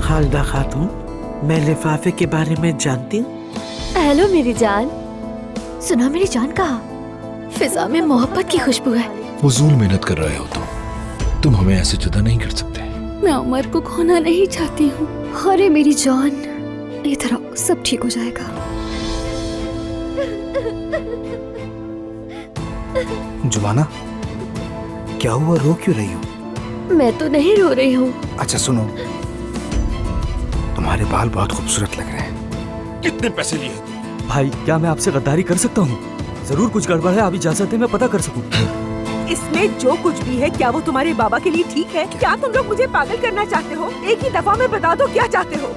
खालदा खातून, मैं लिफाफे के बारे में जानती हूँ। हेलो मेरी जान। सुना मेरी जान कहा फिजा में मोहब्बत की खुशबू है। फजूल मेहनत कर रहे हो तुम हमें ऐसे जुदा नहीं कर सकते। मैं उमर को खोना नहीं चाहती हूँ। अरे मेरी जान, इधर आओ, सब ठीक हो जाएगा। जुमाना, क्या हुआ, रो क्यों रही हो? मैं तो नहीं रो रही हूँ। अच्छा सुनो, तुम्हारे बाल बहुत खूबसूरत लग रहे हैं। कितने पैसे लिए तुम? भाई क्या मैं आपसे गद्दारी कर सकता हूँ? जरूर कुछ गड़बड़ है, आप इजाजत है मैं पता कर सकूँ। इसमें जो कुछ भी है, क्या वो तुम्हारे बाबा के लिए ठीक है? क्या तुम लोग मुझे पागल करना चाहते हो? एक ही दफा में बता दो क्या चाहते हो।